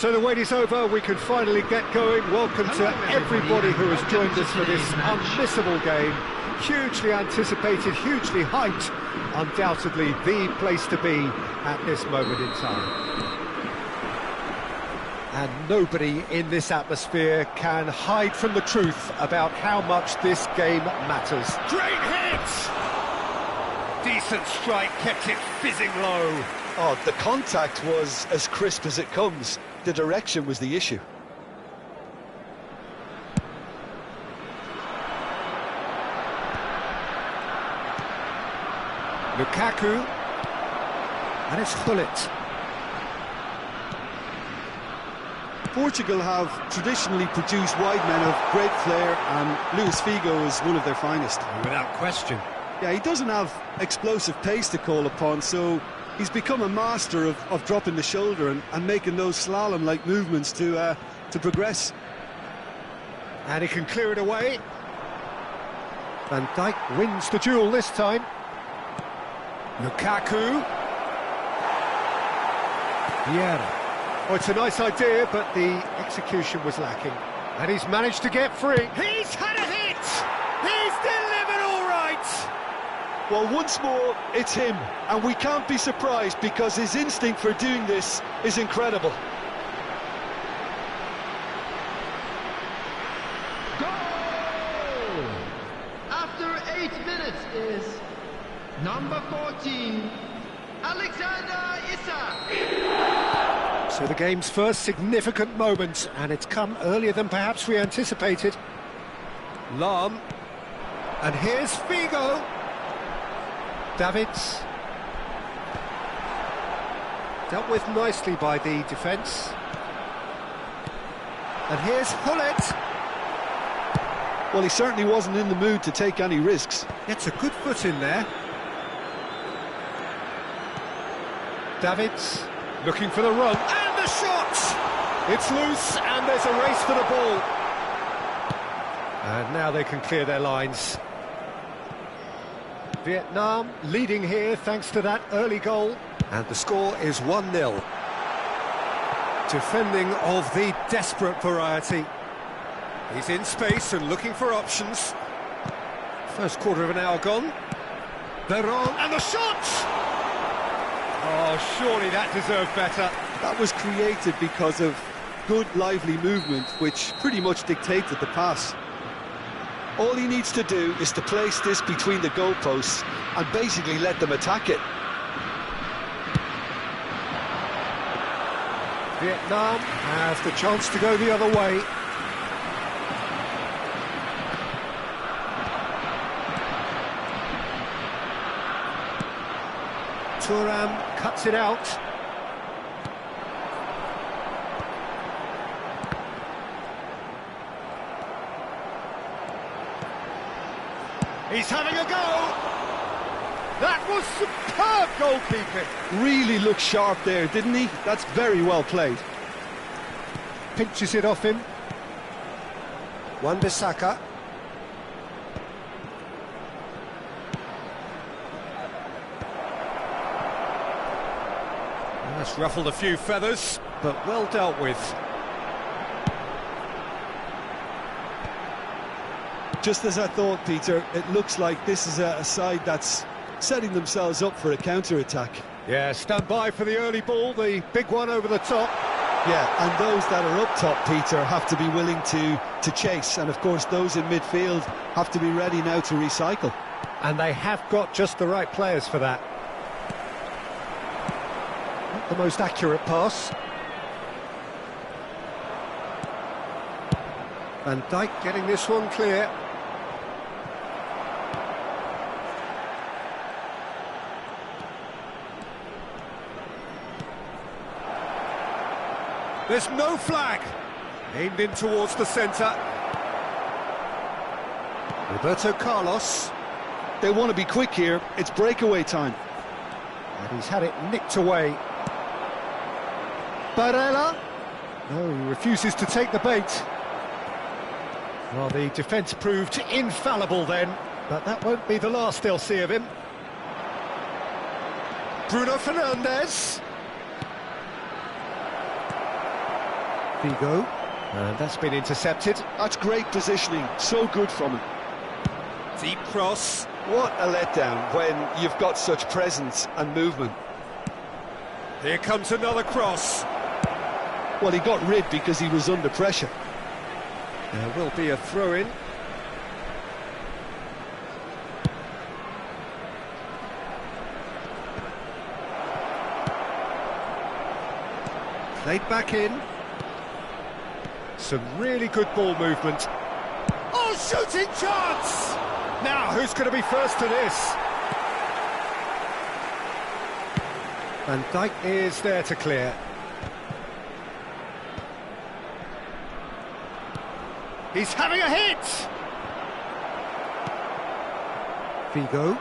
So the wait is over, we can finally get going. Welcome to everybody who has joined us for this unmissable game. Hugely anticipated, hugely hyped. Undoubtedly the place to be at this moment in time. And nobody in this atmosphere can hide from the truth about how much this game matters. Great hit! Decent strike, kept it fizzing low. Oh, the contact was as crisp as it comes. The direction was the issue. Lukaku, and it's Gullit. Portugal have traditionally produced wide men of great flair, and Luis Figo is one of their finest. Without question. Yeah, he doesn't have explosive pace to call upon, so he's become a master of dropping the shoulder and making those slalom-like movements to progress. And he can clear it away. Van Dijk wins the duel this time. Lukaku. Vieira. Oh, it's a nice idea, but the execution was lacking. And he's managed to get free. He's had a hit! He's delivered all right! Well, once more, it's him, and we can't be surprised because his instinct for doing this is incredible. Goal! After 8 minutes is number 14, Alexander Isak. So the game's first significant moment, and it's come earlier than perhaps we anticipated. Lahm, and here's Figo. Davids. Dealt with nicely by the defence. And here's Gullit. Well, he certainly wasn't in the mood to take any risks. Gets a good foot in there. Davids looking for the run, and the shot! It's loose, and there's a race for the ball. And now they can clear their lines. Vietnam leading here thanks to that early goal. And the score is 1-0. Defending of the desperate variety. He's in space and looking for options. First quarter of an hour gone. Veron, and the shot! Oh, surely that deserved better. That was created because of good, lively movement, which pretty much dictated the pass. All he needs to do is to place this between the goalposts and basically let them attack it. Vietnam has the chance to go the other way. Thuram cuts it out. He's having a go! That was superb goalkeeping! Really looked sharp there, didn't he? That's very well played. Pinches it off him. Wan-Bissaka. That's ruffled a few feathers, but well dealt with. Just as I thought, Peter, it looks like this is a side that's setting themselves up for a counter-attack. Yeah, stand by for the early ball, the big one over the top. Yeah, and those that are up top, Peter, have to be willing to chase. And, of course, those in midfield have to be ready now to recycle. And they have got just the right players for that. the most accurate pass. Van Dijk getting this one clear. There's no flag. Aimed in towards the centre. Roberto Carlos. They want to be quick here. It's breakaway time. And he's had it nicked away. Barella. No, he refuses to take the bait. Well, the defence proved infallible then, but that won't be the last they'll see of him. Bruno Fernandes. Figo. And that's been intercepted. That's great positioning. So good from him. Deep cross. What a letdown when you've got such presence and movement. Here comes another cross. Well, he got rid because he was under pressure. There will be a throw-in. Played back in. Some really good ball movement. Oh, shooting chance! Now, who's going to be first to this? Van Dijk is there to clear. He's having a hit! Figo.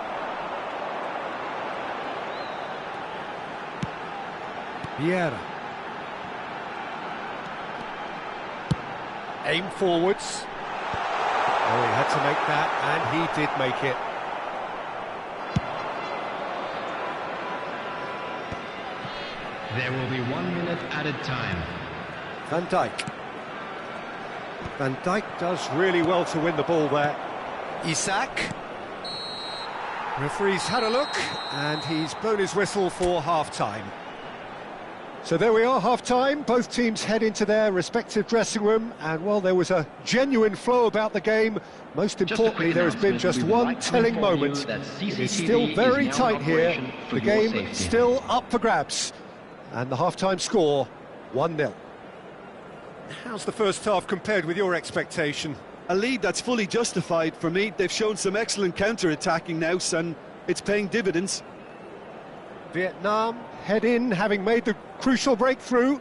Vieira. Aim forwards. Oh, he had to make that, and he did make it. There will be 1 minute added time. Van Dijk. Van Dijk does really well to win the ball there. Isak. Referee's had a look, and he's blown his whistle for half-time. So there we are, half-time. Both teams head into their respective dressing room, and while there was a genuine flow about the game, most importantly, there has been just one telling moment. It is still very tight here. The game still up for grabs. And the half-time score, 1-0. How's the first half compared with your expectation? A lead that's fully justified for me. They've shown some excellent counter-attacking now, and it's paying dividends. Vietnam head in, having made the crucial breakthrough,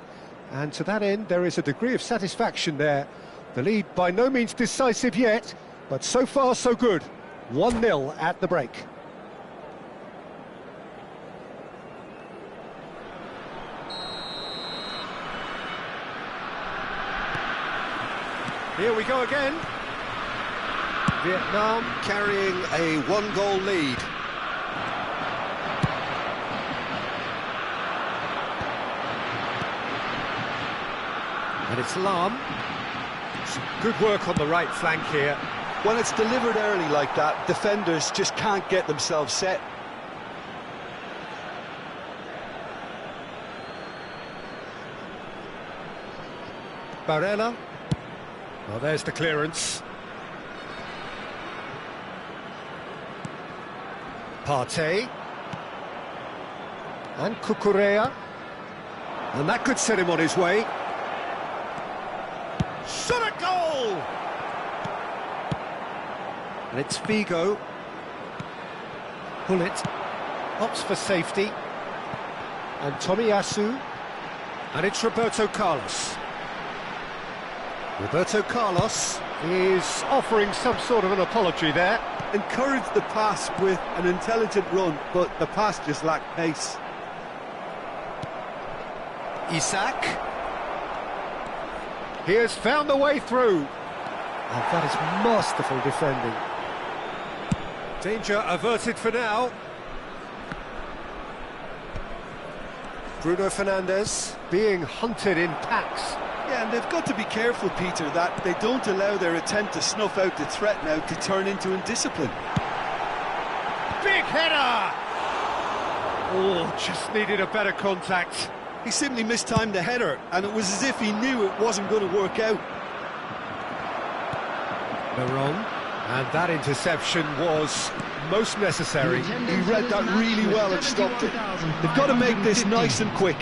and to that end there is a degree of satisfaction there. The lead by no means decisive yet, but so far so good. 1-0 at the break. Here we go again. Vietnam carrying a one-goal lead. And it's Lam. Some good work on the right flank here. When it's delivered early like that, defenders just can't get themselves set. Barella. Well, there's the clearance. Partey. And Cucurella. And that could set him on his way. Shot a goal! And it's Figo. Pull it. Opts for safety. And Tomiyasu. And it's Roberto Carlos. Roberto Carlos is offering some sort of an apology there. Encouraged the pass with an intelligent run, but the pass just lacked pace. Isak. He has found the way through. And that is masterful defending. Danger averted for now. Bruno Fernandes being hunted in packs. Yeah, and they've got to be careful, Peter, that they don't allow their attempt to snuff out the threat now to turn into indiscipline. Big header! Oh, just needed a better contact. He simply mistimed the header, and it was as if he knew it wasn't going to work out. Veron, and that interception was most necessary. He read that really well and stopped it. They've got to make this nice and quick.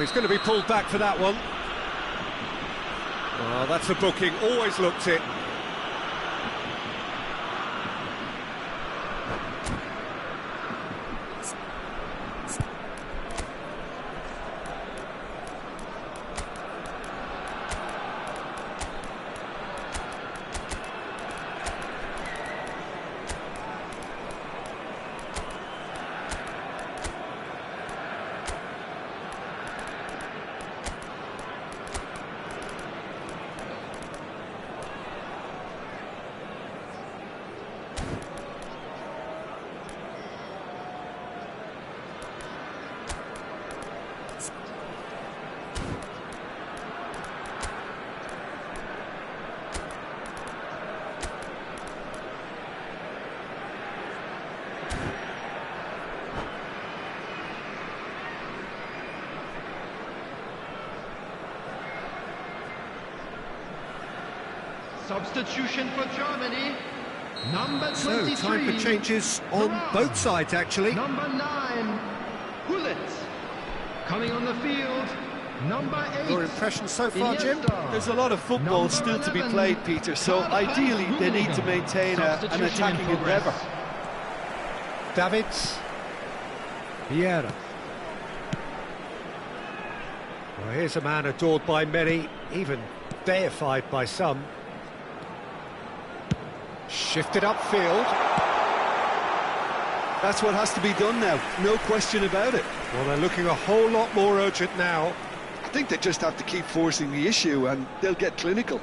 he's going to be pulled back for that one. Oh, that's a booking, always looked it. Substitution for Germany, number 23. So, time for changes on both sides, actually. Number 9, Hullet. Coming on the field, number 8. Your impression so far, Jim? There's a lot of football still to be played, Peter, so ideally they need to maintain an attacking endeavour. Davids. Vieira. Well, here's a man adored by many, even deified by some. Shifted upfield. That's what has to be done now, no question about it. Well, they're looking a whole lot more urgent now. I think they just have to keep forcing the issue and they'll get clinical.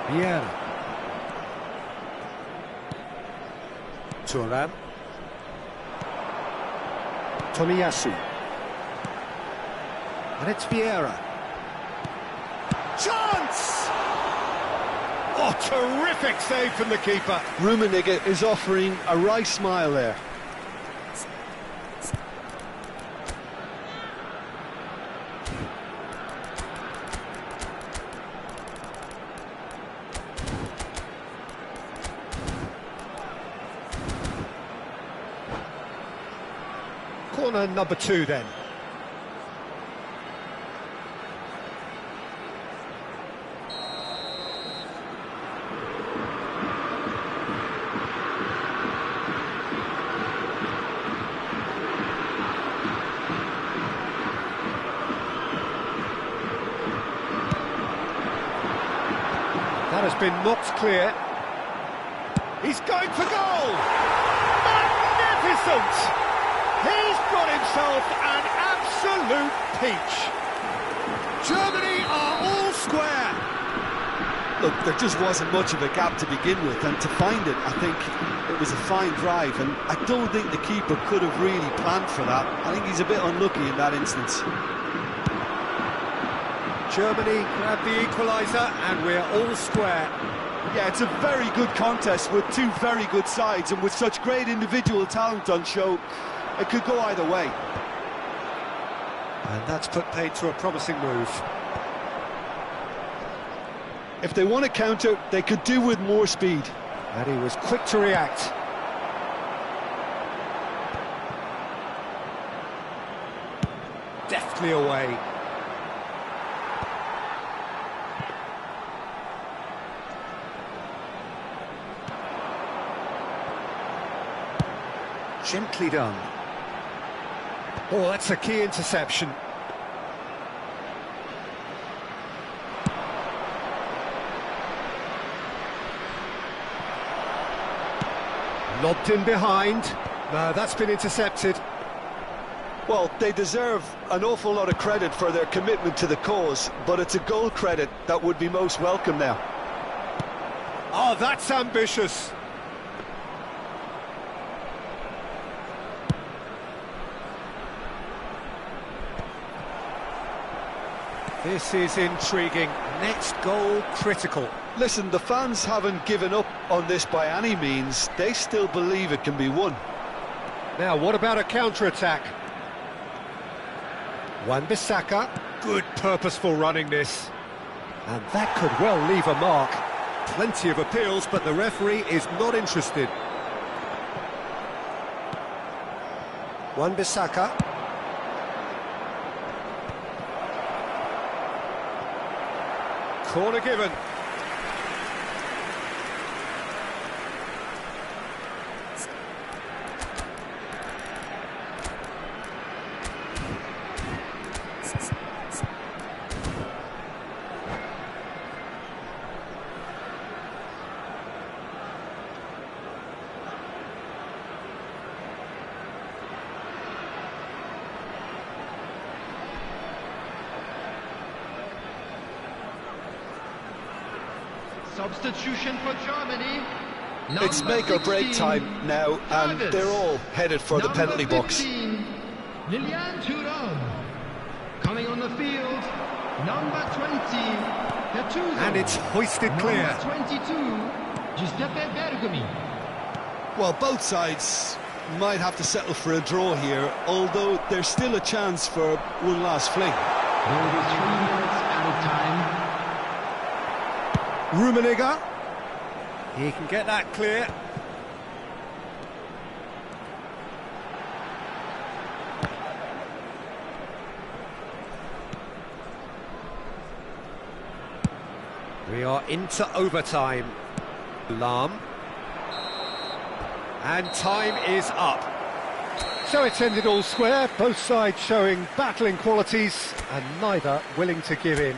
Vieira. Turan. Tomiyasu. And it's Vieira. Chance! Oh, terrific save from the keeper. Rummenigge is offering a wry smile there. Corner number 2 then. That has been knocked clear. He's going for goal! Magnificent! He's got himself an absolute peach. Germany are all square. Look, there just wasn't much of a gap to begin with, and to find it, I think it was a fine drive, and I don't think the keeper could have really planned for that. I think he's a bit unlucky in that instance. Germany grab the equaliser, and we're all square. Yeah, it's a very good contest with two very good sides, and with such great individual talent on show, it could go either way. And that's put paid to a promising move. If they want to counter, they could do with more speed. And he was quick to react. Deftly away. Gently done. Oh, that's a key interception. Lobbed in behind. No, that's been intercepted. Well, they deserve an awful lot of credit for their commitment to the cause, but it's a goal credit that would be most welcome now. Oh, that's ambitious. This is intriguing. Next goal critical. Listen, the fans haven't given up on this by any means. They still believe it can be won. Now, what about a counter-attack? Wan-Bissaka, good purposeful running this. And that could well leave a mark. Plenty of appeals, but the referee is not interested. Wan-Bissaka. Corner given. Substitution for Germany. It's make or break time now, and they're all headed for the penalty box. Lilian Thuram. Coming on the field, number 20, Gattuso. And it's hoisted clear. Number 22, Giuseppe Bergomi. Well, both sides might have to settle for a draw here, although there's still a chance for one last fling. There will be 3 minutes added time. Rummenigge. He can get that clear. We are into overtime. Lahm. And time is up. So it's ended all square, both sides showing battling qualities and neither willing to give in.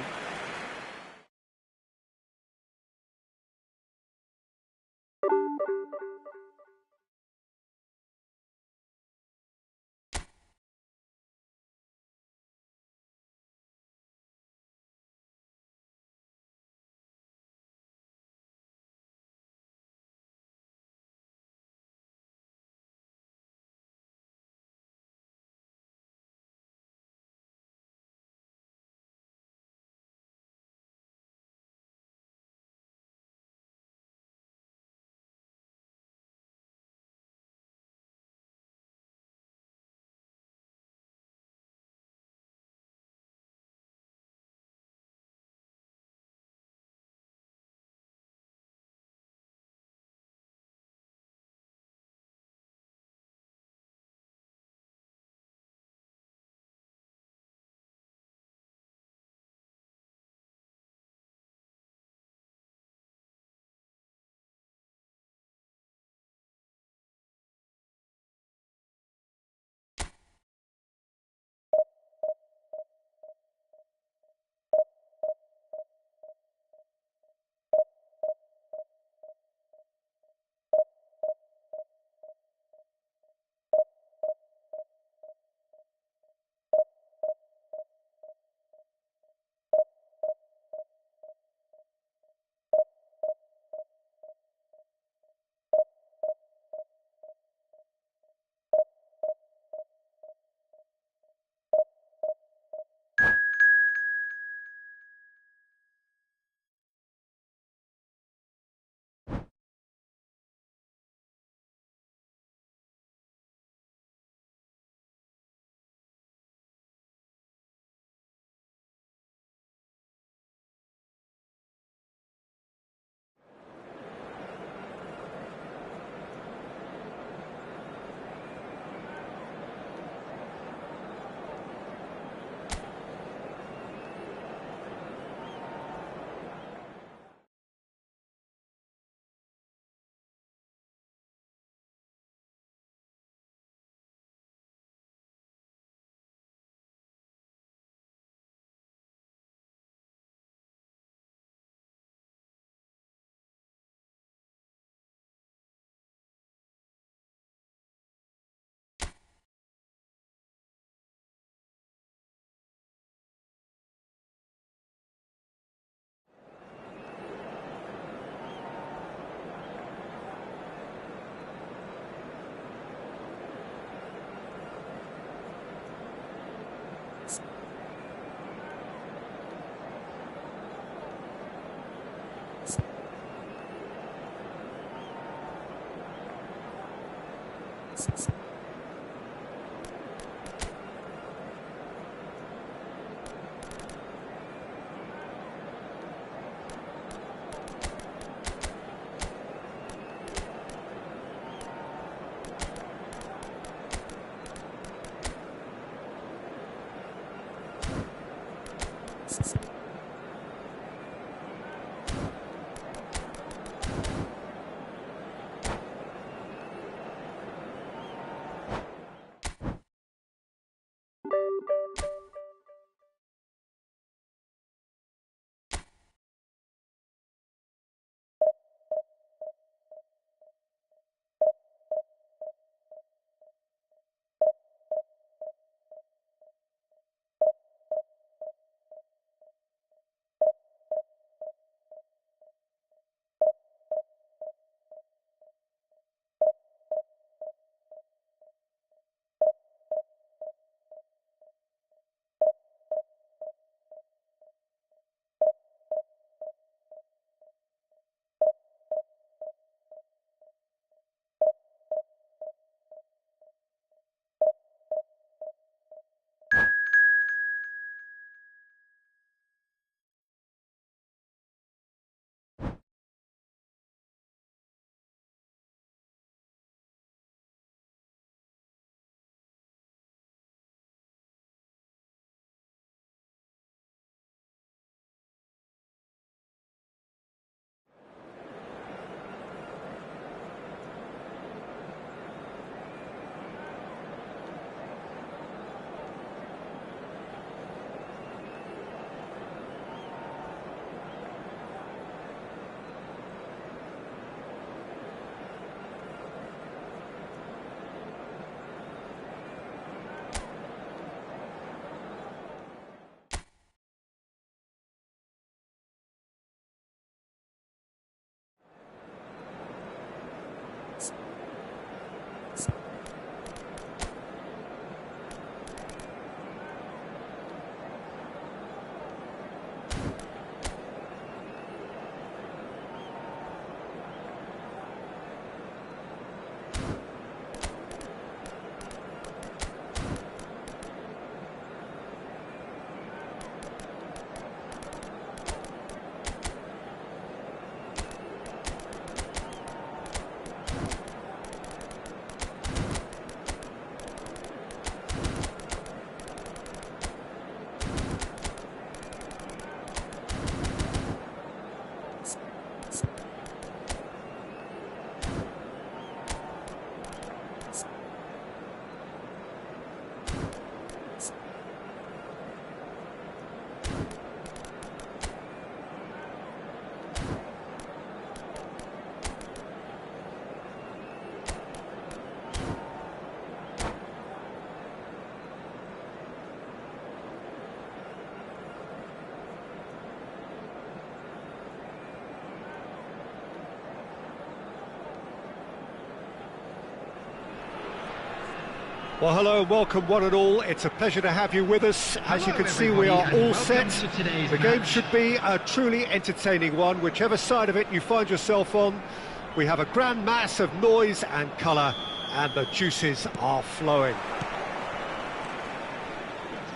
Well, hello and welcome one and all. It's a pleasure to have you with us. As you can see, we are all set. The game should be a truly entertaining one, whichever side of it you find yourself on. We have a grand mass of noise and colour, and the juices are flowing.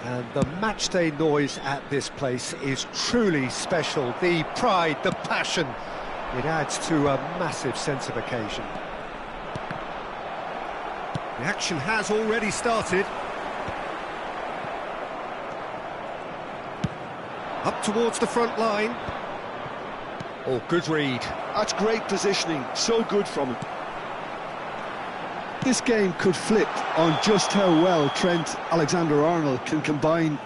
And the matchday noise at this place is truly special. The pride, the passion, it adds to a massive sense of occasion. The action has already started. Up towards the front line. Oh, good read. That's great positioning, so good from him. This game could flip on just how well Trent Alexander-Arnold can combine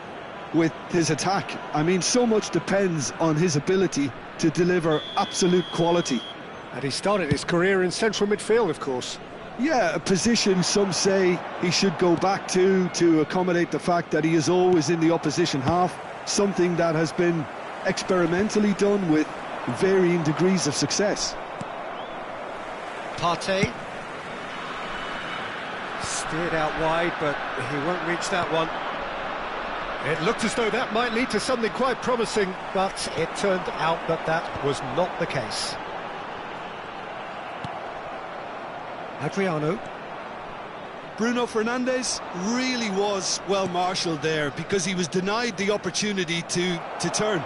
with his attack. I mean, so much depends on his ability to deliver absolute quality. And he started his career in central midfield, of course. Yeah, a position some say he should go back to accommodate the fact that he is always in the opposition half, something that has been experimentally done with varying degrees of success. Potw steered out wide, but he won't reach that one. It looked as though that might lead to something quite promising, but it turned out that that was not the case. Adriano. Bruno Fernandes really was well marshalled there because he was denied the opportunity to turn.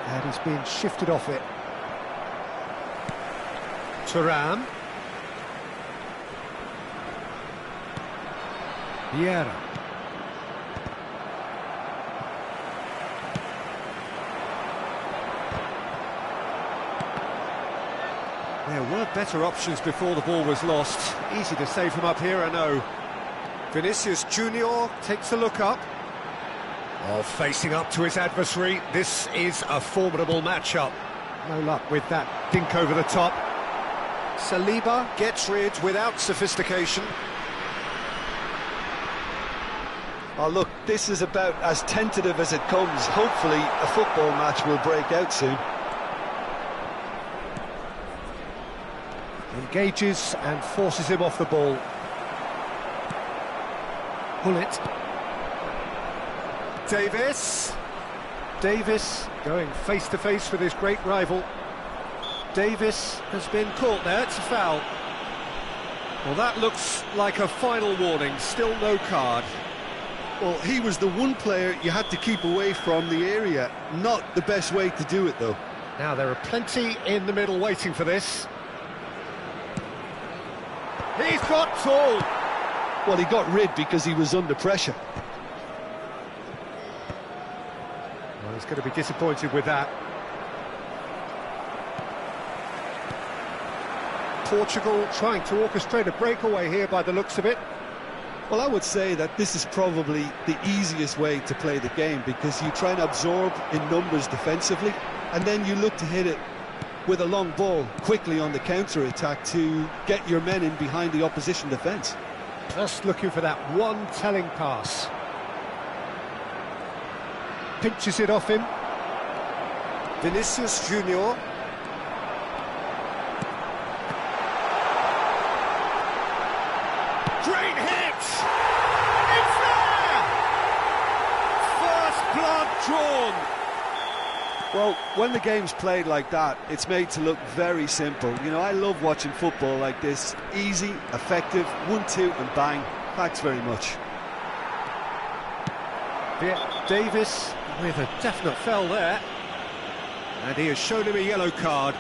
And he's been shifted off it. Thuram. Vieira. There were better options before the ball was lost. Easy to save from up here, I know. Vinicius Junior takes a look up. Oh, facing up to his adversary. This is a formidable matchup. No luck with that dink over the top. Saliba gets rid without sophistication. Oh, look, this is about as tentative as it comes. Hopefully, a football match will break out soon. Engages and forces him off the ball. Bullet. Davis going face to face with his great rival. Davis has been caught there, it's a foul. Well, that looks like a final warning, still no card. Well, he was the one player you had to keep away from the area. Not the best way to do it, though. Now, there are plenty in the middle waiting for this. He's got tall. Well, he got rid because he was under pressure. Well, he's going to be disappointed with that. Portugal trying to orchestrate a breakaway here by the looks of it. Well, I would say that this is probably the easiest way to play the game because you try and absorb in numbers defensively and then you look to hit it with a long ball quickly on the counter-attack to get your men in behind the opposition defence. Just looking for that one telling pass. Pinches it off him. Vinicius Junior. Great hit! It's there! First blood drawn. Well, when the game's played like that, it's made to look very simple. You know, I love watching football like this. Easy, effective, 1-2 and bang. Thanks very much. Davis with a definite foul there. And he has shown him a yellow card.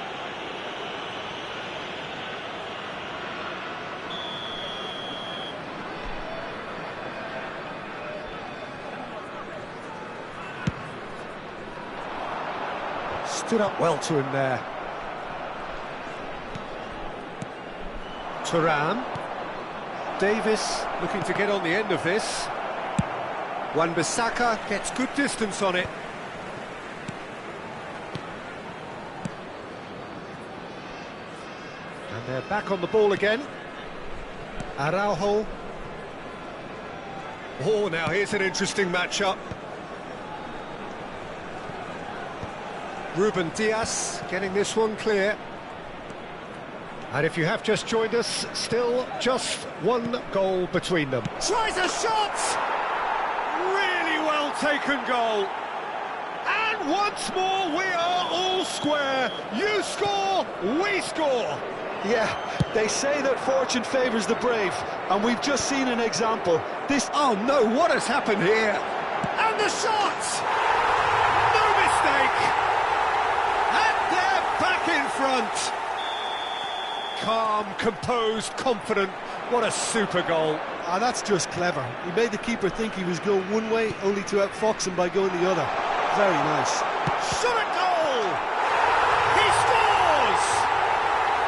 Stood up well to him there. Thuram. Davis looking to get on the end of this. Wan-Bissaka gets good distance on it. And they're back on the ball again. Araujo. Oh, now here's an interesting matchup. Ruben Diaz getting this one clear. And if you have just joined us, still just one goal between them. Tries a shot! Really well taken goal. And once more we are all square. You score, we score. Yeah, they say that fortune favours the brave, and we've just seen an example. This... Oh no, what has happened here? And the shot! No mistake! Back in front. Calm, composed, confident. What a super goal. Ah, that's just clever. He made the keeper think he was going one way, only to outfox him by going the other. Very nice. Shot at goal! He scores!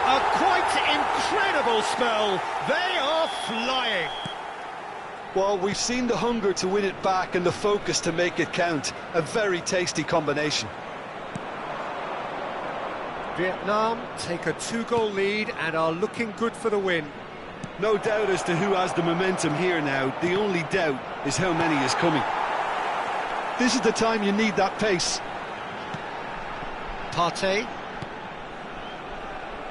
A quite incredible spell. They are flying. Well, we've seen the hunger to win it back and the focus to make it count. A very tasty combination. Vietnam take a 2-goal lead and are looking good for the win. No doubt as to who has the momentum here now. The only doubt is how many is coming. This is the time you need that pace. Potw.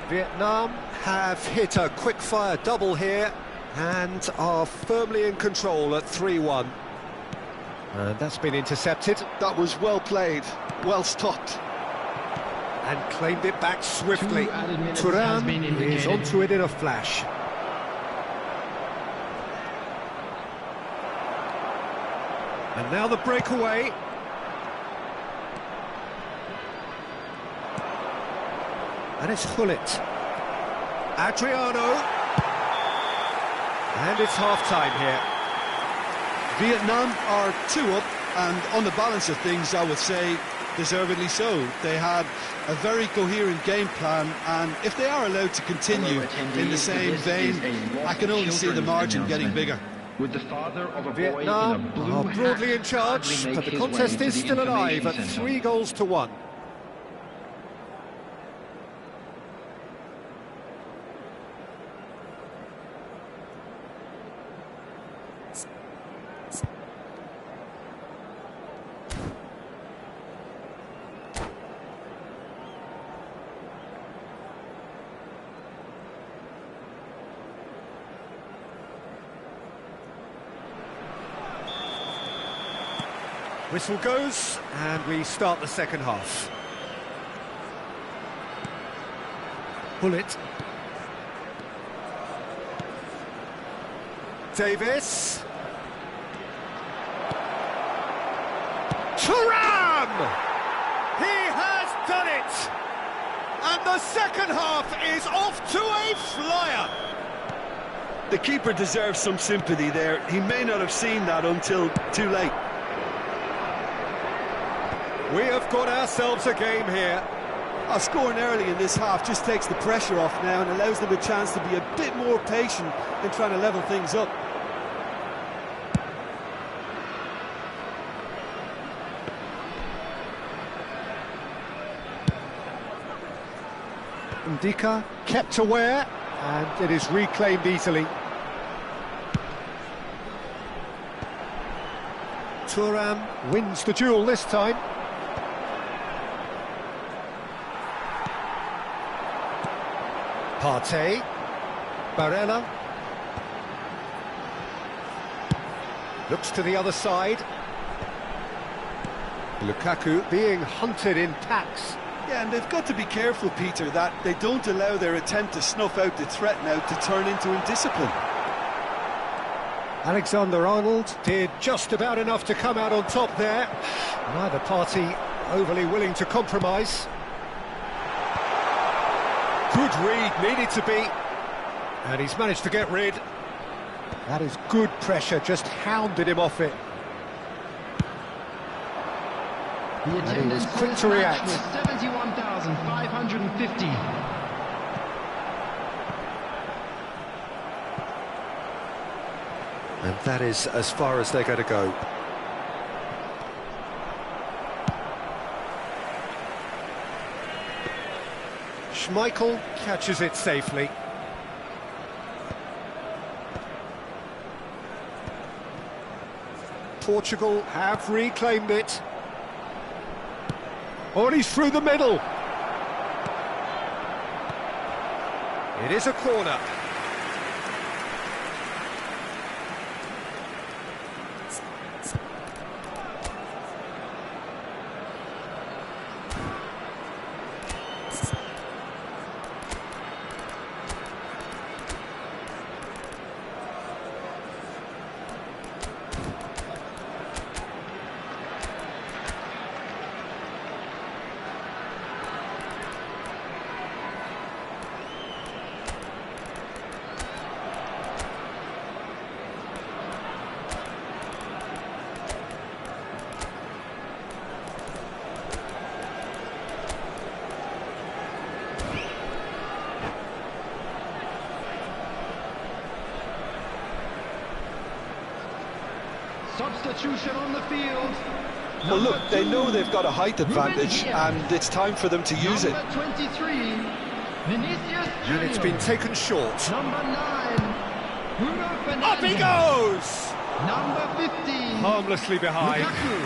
Vietnam have hit a quick-fire double here and are firmly in control at 3-1. And that's been intercepted. That was well played, well stopped. And claimed it back swiftly. 2 added minutes has been Thuram is indicated. onto it in a flash. And now the breakaway. And it's Hullet. Adriano. And it's half-time here. Vietnam are 2 up, and on the balance of things, I would say deservedly so. They had a very coherent game plan, and if they are allowed to continue in the same vein, I can only see the margin getting bigger. With the father of a boy Vietnam in a blue are broadly hat in charge, hardly but make the his contest way is into still the alive at information 3-1. Whistle goes, and we start the second half. Hullet. Davis. Thuram! He has done it! And the second half is off to a flyer! The keeper deserves some sympathy there. He may not have seen that until too late. We have got ourselves a game here. Scoring early in this half just takes the pressure off now and allows them a chance to be a bit more patient in trying to level things up. Ndika kept aware, and it is reclaimed easily. Thuram wins the duel this time. Partey, Barella, looks to the other side. Lukaku being hunted in packs. Yeah, and they've got to be careful, Peter, that they don't allow their attempt to snuff out the threat now to turn into indiscipline. Alexander-Arnold did just about enough to come out on top there. Neither party overly willing to compromise. Good read, needed to be. And he's managed to get rid. That is good pressure, just hounded him off it. And he was quick to react. 71,550. And that is as far as they're going to go. Schmeichel catches it safely. Portugal have reclaimed it. Oh, and he's through the middle. It is a corner. Substitution on the field. Well, look, they Number know 2, they've got a height advantage, Ruben Diaz. and it's time for them to use it. Number 23, Vinicius And it's been Junior. taken short. Number 9, Bruno Up he Fernandes. goes! Number 15, Harmlessly behind. Lukaku.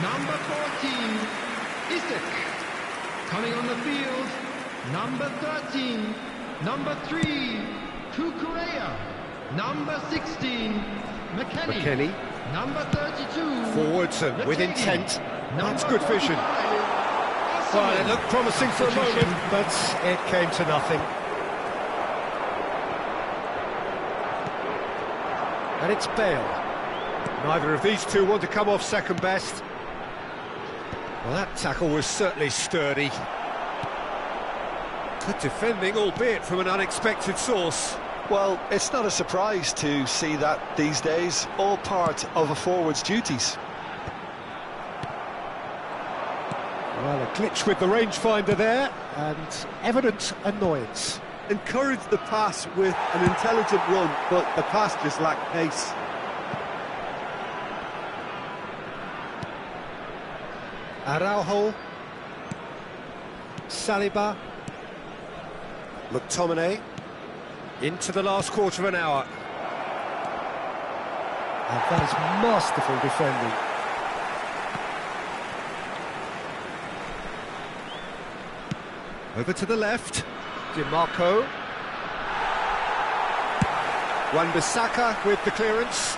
Number 14, Isak. Coming on the field, number 13, number 3, Kukurea. Number 16, McKennie. Number 32, Forwards and with Rategi. intent. Number That's good vision. 45, Well, it looked promising for a moment, but it came to nothing. And it's Bale. Neither of these two want to come off second best. Well, that tackle was certainly sturdy. Good defending, albeit from an unexpected source. Well, it's not a surprise to see that these days, all part of a forward's duties. Well, a glitch with the rangefinder there, and evident annoyance. Encouraged the pass with an intelligent run, but the pass just lacked pace. Araujo. Saliba. McTominay. Into the last quarter of an hour. And that is masterful defending. Over to the left. DiMarco. Wan-Bissaka with the clearance.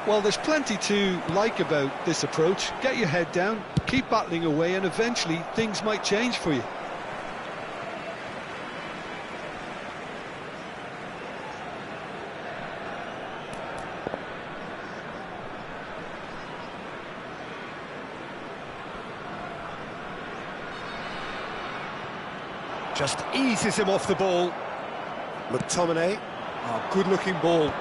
Well, there's plenty to like about this approach. Get your head down, keep battling away, and eventually things might change for you. Just eases him off the ball. McTominay. Oh, good-looking ball.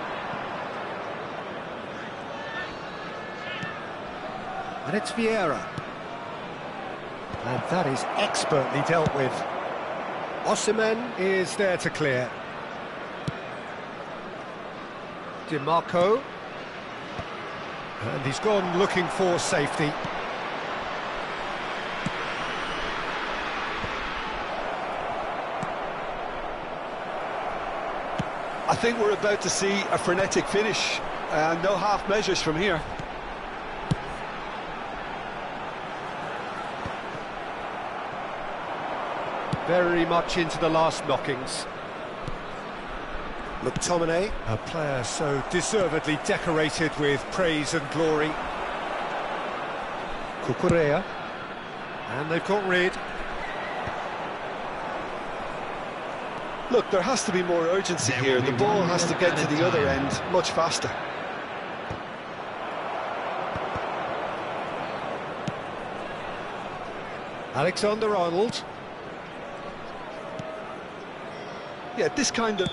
And it's Vieira. And that is expertly dealt with. Osimhen is there to clear. DiMarco. And he's gone looking for safety. I think we're about to see a frenetic finish. No half measures from here. Very much into the last knockings. McTominay, a player so deservedly decorated with praise and glory. Cucurella. And they've got rid. Look, there has to be more urgency here. The ball has to get to the other end much faster. Alexander-Arnold. Yeah, this kind of...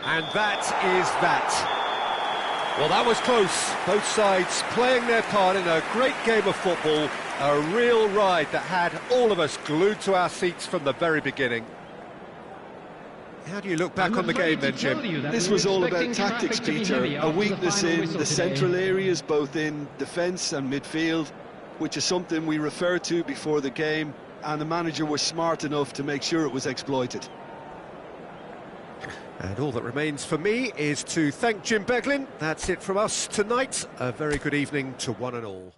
And that is that. Well, that was close. Both sides playing their part in a great game of football. A real ride that had all of us glued to our seats from the very beginning. How do you look back on the game then, Jim? This was all about tactics, Peter. A weakness in the central areas, both in defence and midfield, which is something we referred to before the game, and the manager was smart enough to make sure it was exploited. And all that remains for me is to thank Jim Beglin. That's it from us tonight. A very good evening to one and all.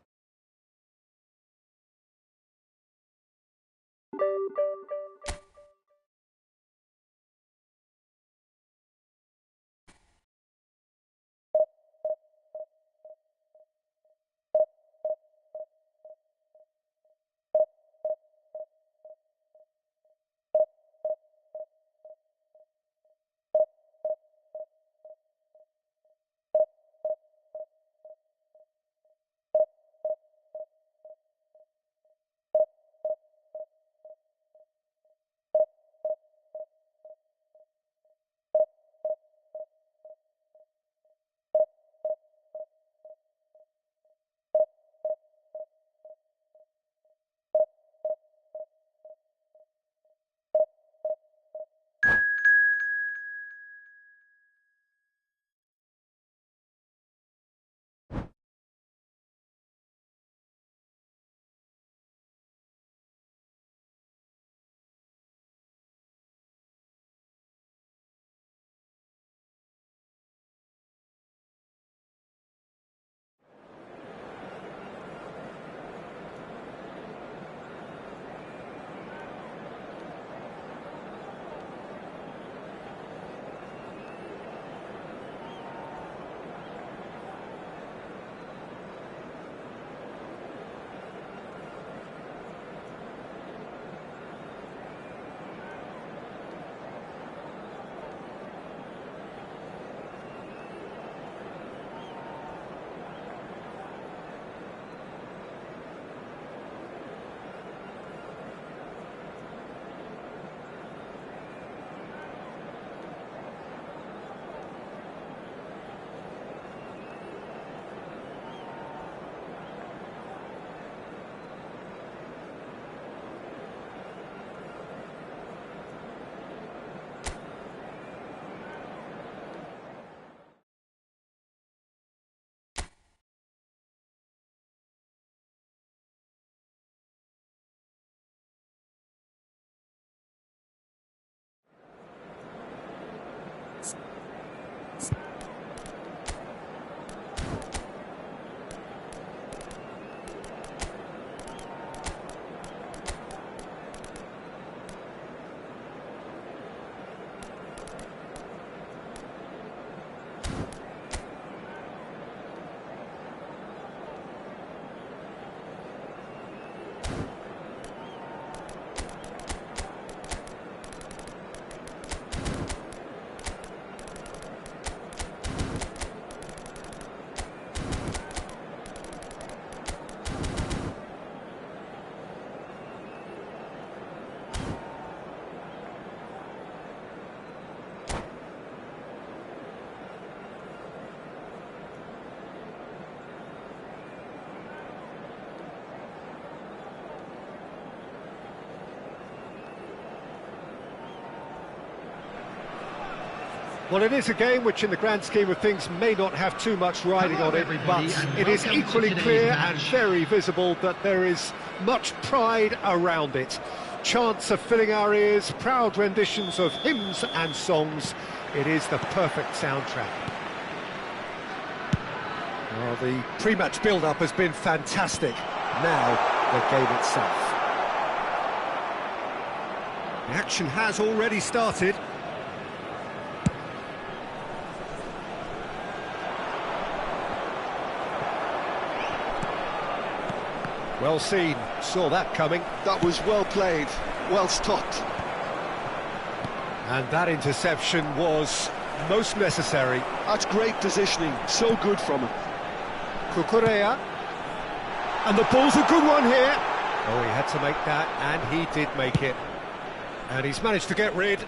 Well, it is a game which in the grand scheme of things may not have too much riding on it, but it is equally clear and very visible that there is much pride around it. Chants are filling our ears, proud renditions of hymns and songs. It is the perfect soundtrack. Well, the pre-match build-up has been fantastic. Now, the game itself. The action has already started. Well seen, saw that coming. That was well played, well stopped. And that interception was most necessary. That's great positioning, so good from him. Cucurella. And the ball's a good one here. Oh, he had to make that, and he did make it. And he's managed to get rid.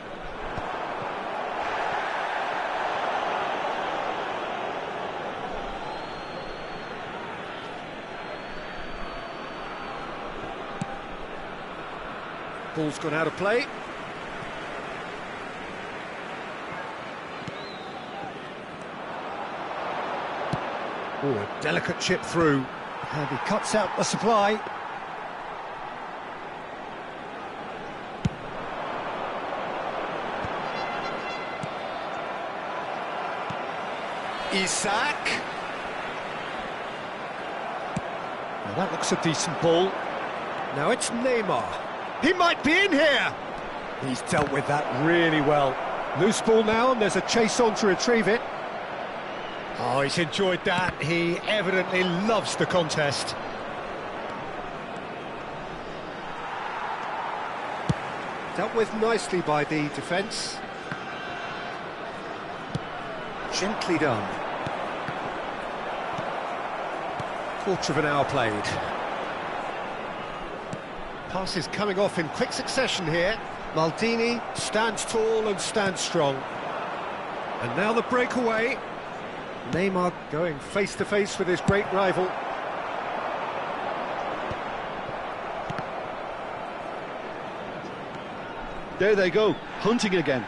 Ball's gone out of play. Oh, a delicate chip through. And he cuts out the supply. Isak. Now that looks a decent ball. Now it's Neymar. He might be in here! He's dealt with that really well. Loose ball now, and there's a chase on to retrieve it. Oh, he's enjoyed that. He evidently loves the contest. Dealt with nicely by the defence. Gently done. Quarter of an hour played. Passes coming off in quick succession here. Maldini stands tall and stands strong. And now the breakaway. Neymar going face-to-face with his great rival. There they go, hunting again.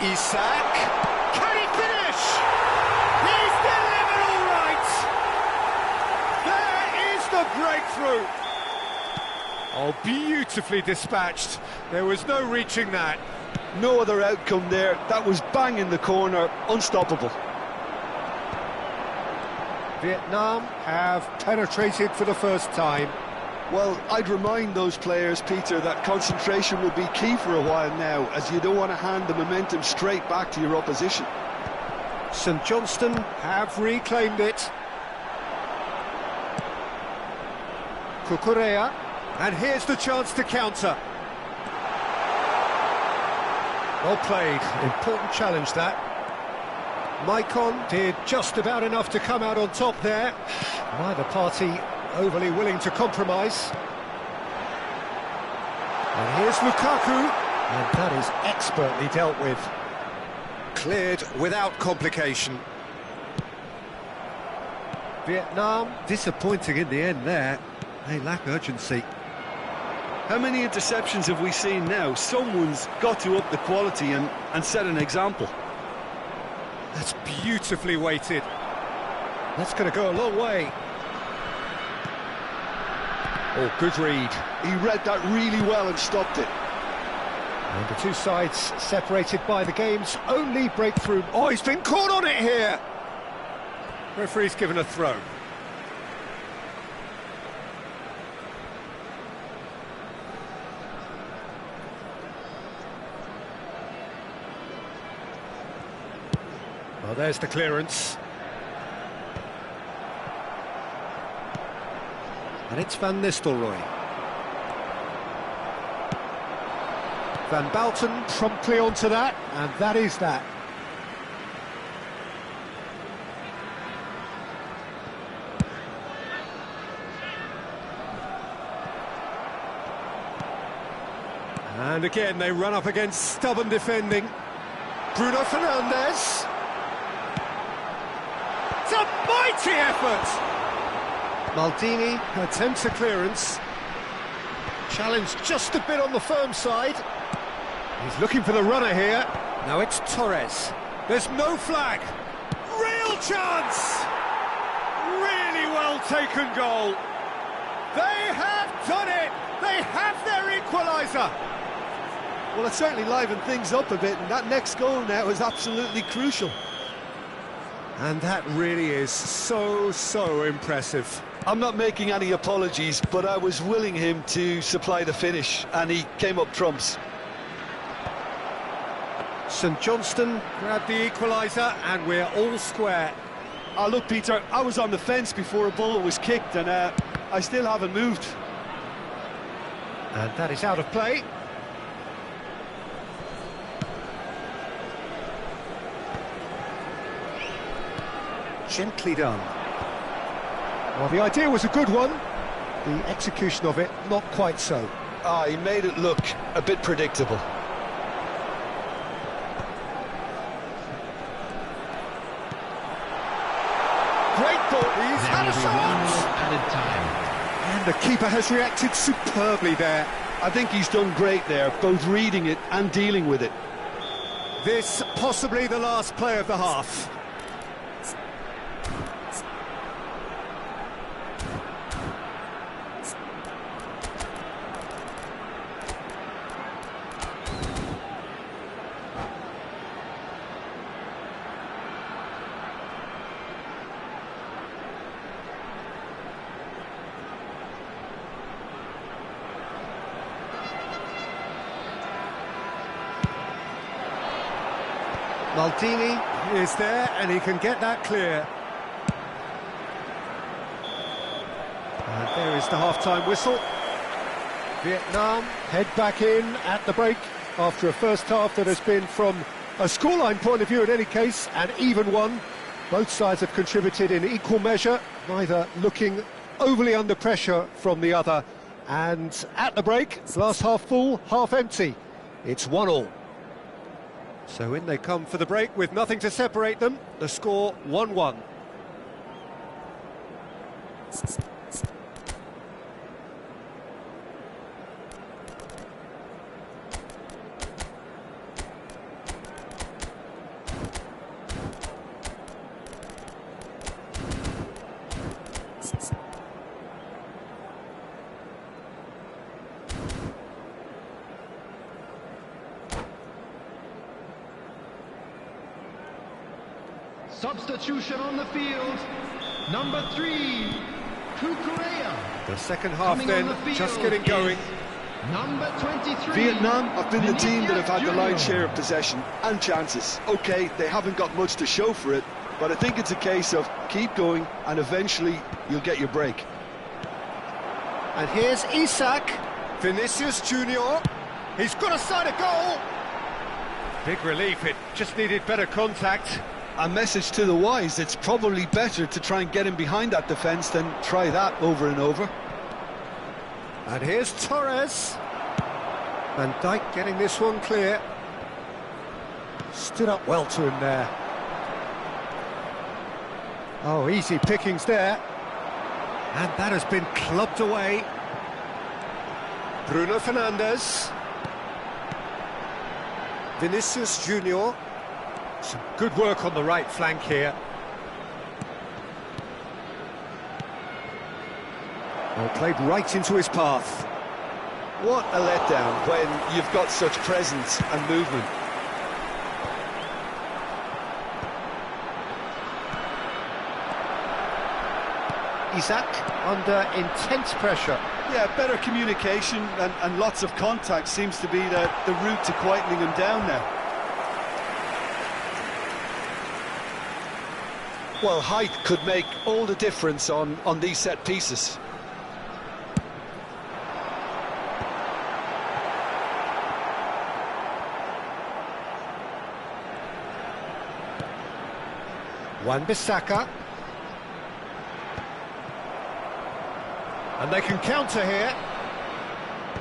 Isak. Can he finish? He's delivered all right. There is the breakthrough. Oh, beautifully dispatched. There was no reaching that. No other outcome there. That was bang in the corner, unstoppable. Vietnam have penetrated for the first time. Well, I'd remind those players, Peter, that concentration will be key for a while now, as you don't want to hand the momentum straight back to your opposition. St Johnstone have reclaimed it. Cucurella, and here's the chance to counter. Well played, important challenge that. Maicon did just about enough to come out on top there. Neither party overly willing to compromise. And here's Lukaku, and that is expertly dealt with. Cleared without complication. Vietnam disappointing in the end there. They lack urgency. How many interceptions have we seen now? Someone's got to up the quality and set an example. That's beautifully weighted. That's going to go a long way. Oh, good read. He read that really well and stopped it. And the two sides separated by the game's only breakthrough. Oh, he's been caught on it here! Referee's given a throw. Well, there's the clearance. And it's Van Nistelrooy. Van Bouten promptly onto that, and that is that. And again, they run up against stubborn defending. Bruno Fernandes. It's a mighty effort! Maldini attempts a clearance. Challenge just a bit on the firm side. He's looking for the runner here. Now it's Torres. There's no flag. Real chance! Really well taken goal. They have done it! They have their equaliser! Well, it certainly livened things up a bit, and that next goal now is absolutely crucial. And that really is so impressive. I'm not making any apologies, but I was willing him to supply the finish, and he came up trumps. St Johnstone grabbed the equaliser, and we're all square. Oh, look, Peter, I was on the fence before a ball was kicked, and I still haven't moved. And that is out of play. Gently done. Well, the idea was a good one. The execution of it, not quite so. Ah, he made it look a bit predictable. Great ball, he's had a shot! Added time. And the keeper has reacted superbly there. I think he's done great there, both reading it and dealing with it. This possibly the last play of the half. Maldini is there, and he can get that clear. And there is the half-time whistle. Vietnam head back in at the break after a first half that has been, from a scoreline point of view in any case, an even one. Both sides have contributed in equal measure, neither looking overly under pressure from the other. And at the break, glass half full, half empty. It's 1-1. So in they come for the break with nothing to separate them. The score 1-1. Substitution on the field. Number 3, Kukurea. The second half then, just getting going. Number 23. Vietnam have been the team that have had the lion's Jr. share of possession and chances. OK, they haven't got much to show for it, but I think it's a case of keep going and eventually you'll get your break. And here's Isak. Vinicius Junior. He's got a side of goal. Big relief, it just needed better contact. A message to the wise, it's probably better to try and get him behind that defence than try that over and over. And here's Torres. Van Dijk getting this one clear. Stood up well to him there. Oh, easy pickings there. And that has been clubbed away. Bruno Fernandes. Vinicius Junior. Some good work on the right flank here. Well, played right into his path. What a letdown when you've got such presence and movement. Isak under intense pressure. Yeah, better communication and lots of contact seems to be the route to quietening him down now. Well, height could make all the difference on these set pieces. Wan-Bissaka. And they can counter here.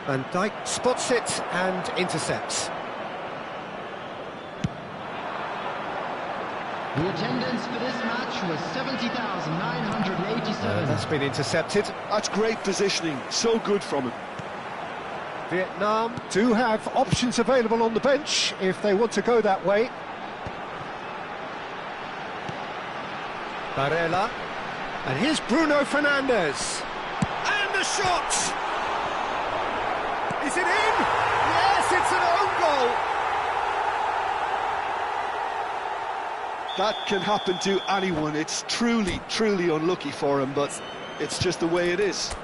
Van Dijk spots it and intercepts. The attendance for this match was 70,987. That's been intercepted. That's great positioning, so good from him. Vietnam do have options available on the bench if they want to go that way. Barella. And here's Bruno Fernandes. And the shot! Is it in? Yes, it's an own goal! That can happen to anyone. It's truly, truly unlucky for him, but it's just the way it is.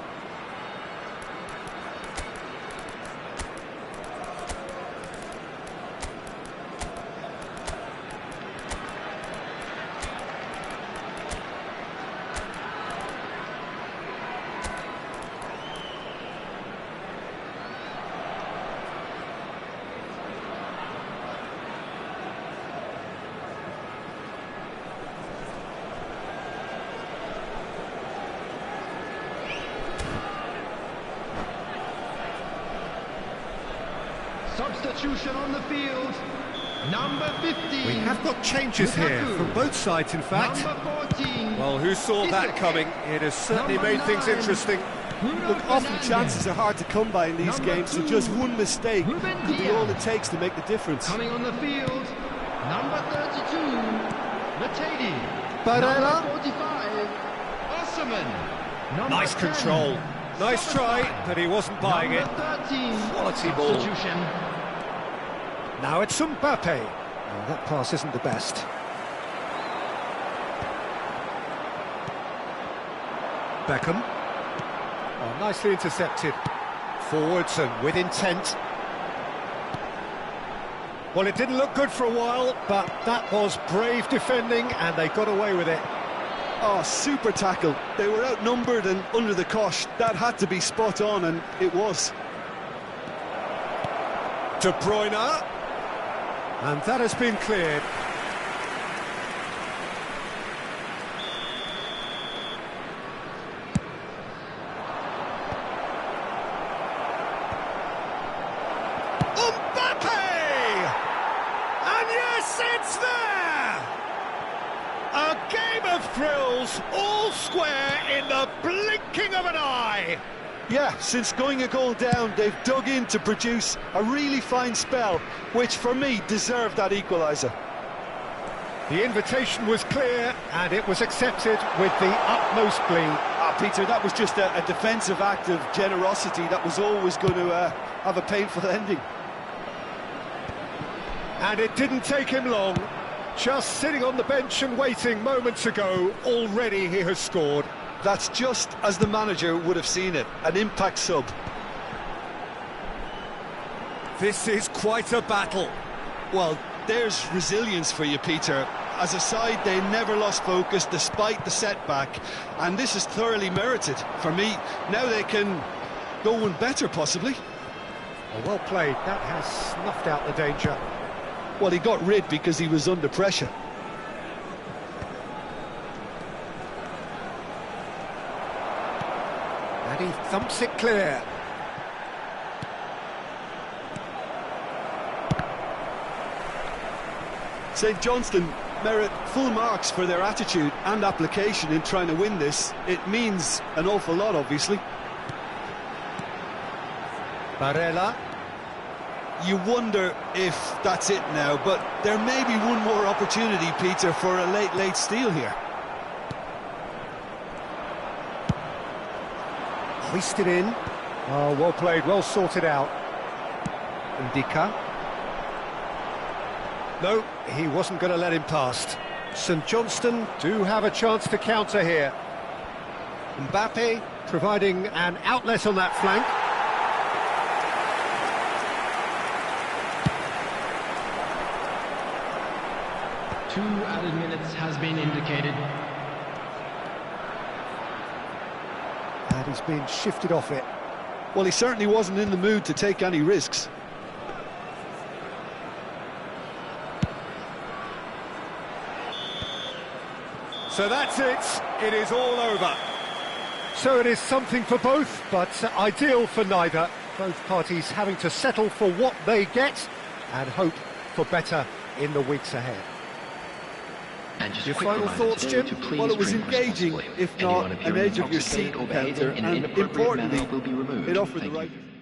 Substitution on the field, number 15. We have got changes here from both sides, in fact. Number 14. Well, who saw that coming? It has certainly made things interesting. Look, often chances are hard to come by in these games, so just one mistake could be all it takes to make the difference. Coming on the field, number 32, Matady. Barella. Number 45, Osserman. Number Nice 10, control. Nice try, but he wasn't buying it. Number 13, Quality ball. substitution. Now it's Mbappe. Oh, that pass isn't the best. Beckham. Oh, nicely intercepted. Forwards and with intent. Well, it didn't look good for a while, but that was brave defending and they got away with it. Oh, super tackle. They were outnumbered and under the cosh. That had to be spot on, and it was. De Bruyne. And that has been cleared. Mbappe! And yes, it's there! A game of thrills, all square in the blinking of an eye. Yeah, since going a goal down, they've dug in to produce a really fine spell, which for me deserved that equaliser. The invitation was clear and it was accepted with the utmost glee. Peter, that was just a defensive act of generosity that was always going to have a painful ending. And it didn't take him long. Just sitting on the bench and waiting moments ago, already he has scored. That's just as the manager would have seen it, an impact sub. This is quite a battle. Well, there's resilience for you, Peter. As a side, they never lost focus despite the setback, and this is thoroughly merited. For me, now they can go one better, possibly. Well played, that has snuffed out the danger. Well, he got rid because he was under pressure. And he thumps it clear. St Johnstone merit full marks for their attitude and application in trying to win this. It means an awful lot, obviously. Barella. You wonder if that's it now, but there may be one more opportunity, Peter, for a late steal here. Hoisted in. Oh, well played, well sorted out. Indica. No, he wasn't going to let him past. St Johnstone do have a chance to counter here. Mbappe providing an outlet on that flank. Two added minutes has been indicated. And he's been shifted off it. Well, he certainly wasn't in the mood to take any risks. So that's it. It is all over. So it is something for both, but ideal for neither. Both parties having to settle for what they get and hope for better in the weeks ahead. And just Your a quick final reminder thoughts, today Jim? to please Well, it was drink engaging, responsibly. if Anyone not an appearing edge of your seat intoxicated or behaving encounter, in an and inappropriate manner importantly, will be removed. it offered the Thank right... you.